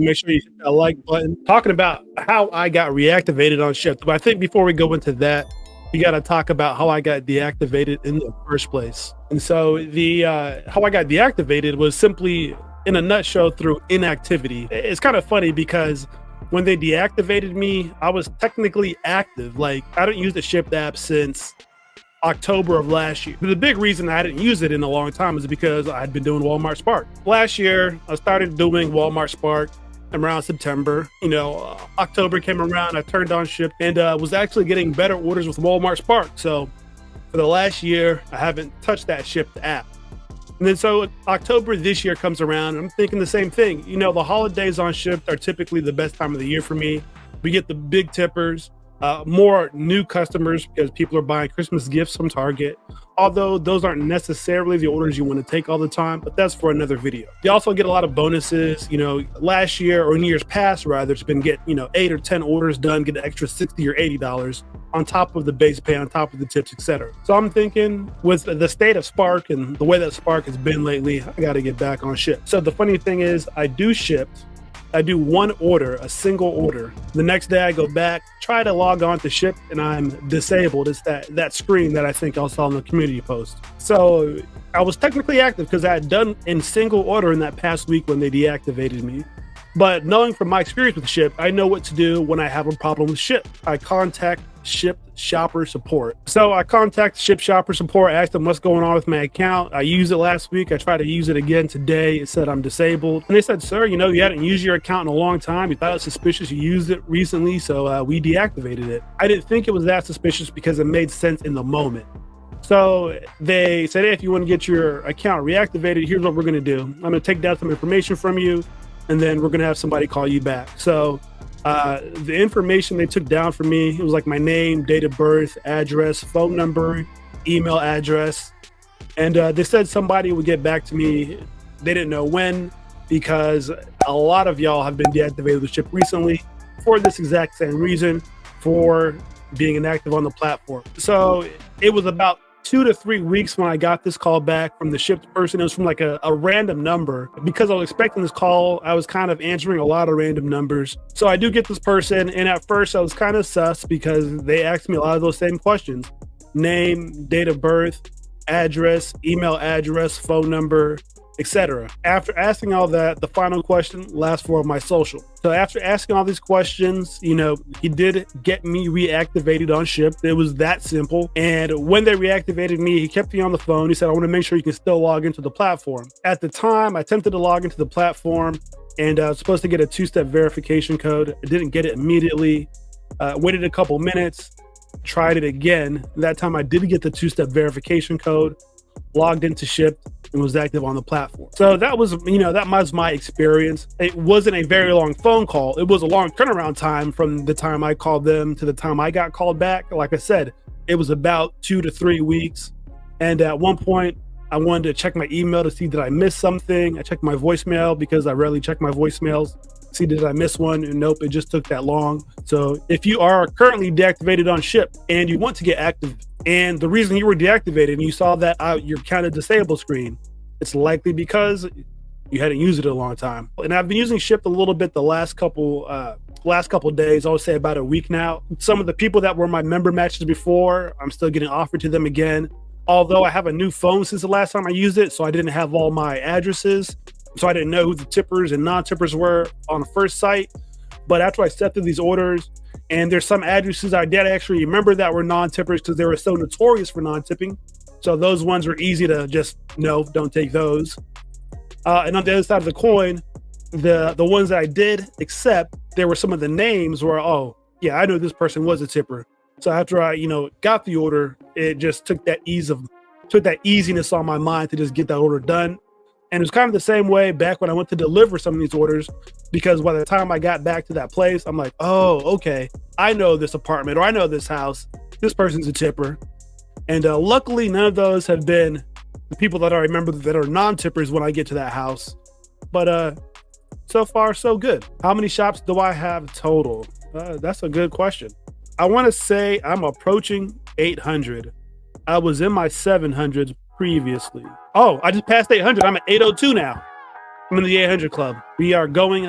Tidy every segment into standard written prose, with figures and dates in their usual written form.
Make sure you hit that like button. Talking about how I got reactivated on Shipt, but I think before we go into that, we got to talk about how I got deactivated in the first place. And so the how I got deactivated was simply, in a nutshell, through inactivity. It's kind of funny because when they deactivated me, I was technically active. Like, I didn't use the Shipt app since October of last year. The big reason I hadn't used it in a long time is because I had been doing Walmart Spark. Last year, I started doing Walmart Spark around September. October came around, I turned on Shipt and was actually getting better orders with Walmart Spark. So for the last year, I haven't touched that Shipt app. And then so October this year comes around, and I'm thinking the same thing. The holidays on Shipt are typically the best time of the year for me. We get the big tippers, more new customers because people are buying Christmas gifts from Target, although those aren't necessarily the orders you want to take all the time, but that's for another video. You also get a lot of bonuses. Last year, or in years past rather, it's been 8 or 10 orders done, get an extra $60 or $80 on top of the base pay, on top of the tips, etc. So I'm thinking, with the state of Spark and the way that Spark has been lately, I got to get back on Shipt. So the funny thing is, I do Shipt. I do one order, a single order. The next day I go back, try to log on to Shipt, and I'm disabled. It's that screen that I think I saw in the community post. So I was technically active because I had done in single order in that past week when they deactivated me. But knowing from my experience with Shipt, I know what to do when I have a problem with Shipt. I contact Shipt Shopper support. So I contact Shipt Shopper support, asked them what's going on with my account. I used it last week. I tried to use it again today. It said I'm disabled. And they said, sir, you hadn't used your account in a long time. You thought it was suspicious. You used it recently, so we deactivated it. I didn't think it was that suspicious because it made sense in the moment. So they said, hey, if you want to get your account reactivated, here's what we're going to do. I'm going to take down some information from you, and then we're going to have somebody call you back. So the information they took down for me, it was like my name, date of birth, address, phone number, email address. And they said somebody would get back to me. They didn't know when, because a lot of y'all have been deactivated with Shipt recently for this exact same reason, for being inactive on the platform. So it was about 2 to 3 weeks when I got this call back from the Shipt person. It was from like a random number. Because I was expecting this call, I was kind of answering a lot of random numbers. So I do get this person, and at first I was kind of sus because they asked me a lot of those same questions: name, date of birth, address, email address, phone number, etc. After asking all that, the final question, last four of my social. So after asking all these questions, he did get me reactivated on Shipt. It was that simple. And when they reactivated me, he kept me on the phone. He said, I want to make sure you can still log into the platform. At the time, I attempted to log into the platform, and I was supposed to get a 2-step verification code. I didn't get it immediately. Waited a couple minutes, tried it again. That time I did get the 2-step verification code, logged into Shipt, and was active on the platform. So that was, that was my experience. It wasn't a very long phone call. It was a long turnaround time from the time I called them to the time I got called back. Like I said, it was about 2 to 3 weeks. And at one point, I wanted to check my email to see did I miss something. I checked my voicemail because I rarely check my voicemails. See, did I miss one? And nope, it just took that long. So if you are currently deactivated on Shipt and you want to get active, and the reason you were deactivated and you saw that your kind of disabled screen, it's likely because you hadn't used it in a long time. And I've been using Shipt a little bit the last couple days. I would say about a week now. Some of the people that were my member matches before, I'm still getting offered to them again. Although I have a new phone since the last time I used it, so I didn't have all my addresses. So I didn't know who the tippers and non-tippers were on the first site. But after I set through these orders, and there's some addresses I did actually remember that were non-tippers because they were so notorious for non-tipping. So those ones were easy to just, no, don't take those. And on the other side of the coin, the ones that I did accept, there were some of the names where, oh, yeah, I knew this person was a tipper. So after I, got the order, it just took that easiness on my mind to just get that order done. And it was kind of the same way back when I went to deliver some of these orders, because by the time I got back to that place, I'm like, oh, okay, I know this apartment, or I know this house. This person's a tipper. And luckily, none of those have been the people that I remember that are non-tippers when I get to that house. But so far, so good. How many shops do I have total? That's a good question. I want to say I'm approaching 800. I was in my 700s previously. Oh, I just passed 800. I'm at 802 now. I'm in the 800 club. We are going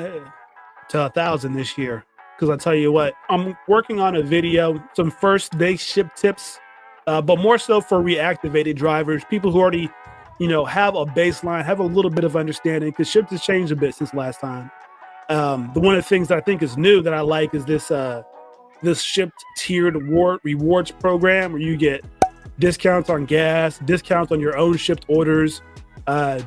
to 1,000 this year. Because I tell you what, I'm working on a video, some first day ship tips, but more so for reactivated drivers, people who already, have a baseline, have a little bit of understanding, because Shipt has changed a bit since last time. The one of the things that I think is new that I like is this Shipt tiered rewards program, where you get discounts on gas, discounts on your own shipped orders,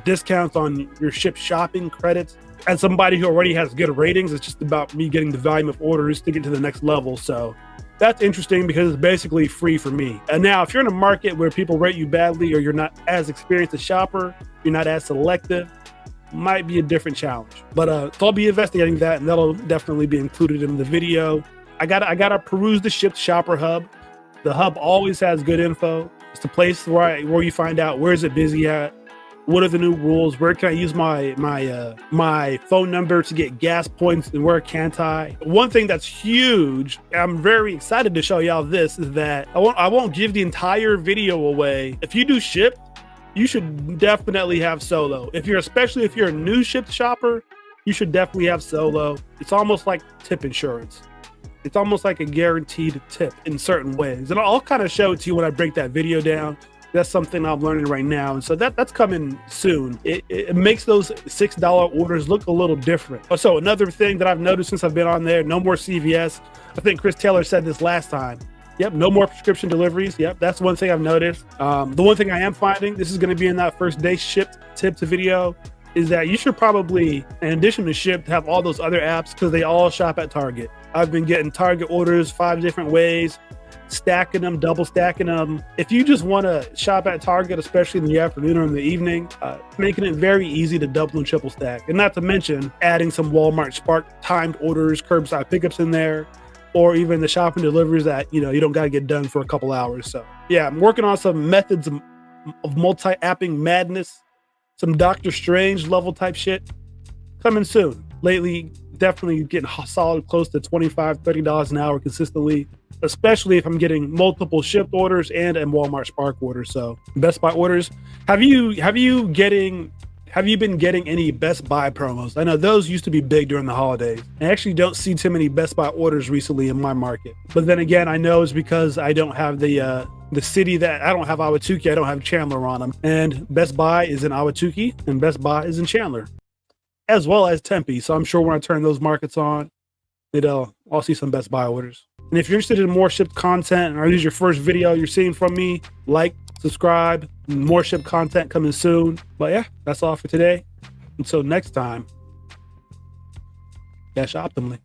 discounts on your Shipt shopping credits. As somebody who already has good ratings, it's just about me getting the volume of orders to get to the next level. So that's interesting because it's basically free for me. And now, if you're in a market where people rate you badly, or you're not as experienced a shopper, you're not as selective, might be a different challenge. But so I'll be investigating that, and that'll definitely be included in the video. I gotta peruse the Shipt Shopper hub. The hub always has good info. It's the place where you find out where is it busy at, what are the new rules, where can I use my phone number to get gas points, and where can't I. One thing that's huge, I'm very excited to show y'all this, is that I won't give the entire video away. If you do Shipt, you should definitely have solo. Especially if you're a new Shipt shopper, you should definitely have solo. It's almost like tip insurance. It's almost like a guaranteed tip in certain ways. And I'll kind of show it to you when I break that video down. That's something I'm learning right now. And so that's coming soon. It makes those $6 orders look a little different. So another thing that I've noticed since I've been on there, no more CVS. I think Chris Taylor said this last time. Yep, no more prescription deliveries. Yep, that's one thing I've noticed. The one thing I am finding, this is going to be in that first day Shipt tips video, is that you should probably, in addition to Shipt, have all those other apps, because they all shop at Target. I've been getting Target orders 5 different ways, stacking them, double stacking them. If you just want to shop at Target, especially in the afternoon or in the evening, making it very easy to double and triple stack. And not to mention adding some Walmart Spark timed orders, curbside pickups in there, or even the shopping deliveries that you don't got to get done for a couple hours. So yeah, I'm working on some methods of multi-apping madness, some Doctor Strange level type shit coming soon. Lately, definitely getting solid close to $25-$30 an hour consistently, especially if I'm getting multiple Shipt orders and Walmart Spark orders. So Best Buy orders. Have you been getting any Best Buy promos? I know those used to be big during the holidays. I actually don't see too many Best Buy orders recently in my market. But then again, I know it's because I don't have the city that I don't have Ahwatukee. I don't have Chandler on them. And Best Buy is in Ahwatukee and Best Buy is in Chandler, as well as Tempe. So I'm sure when I turn those markets on, I'll see some Best Buy orders. And if you're interested in more Shipt content, or this is your first video you're seeing from me, like, subscribe, more Shipt content coming soon. But yeah, that's all for today. Until next time, dash optimally.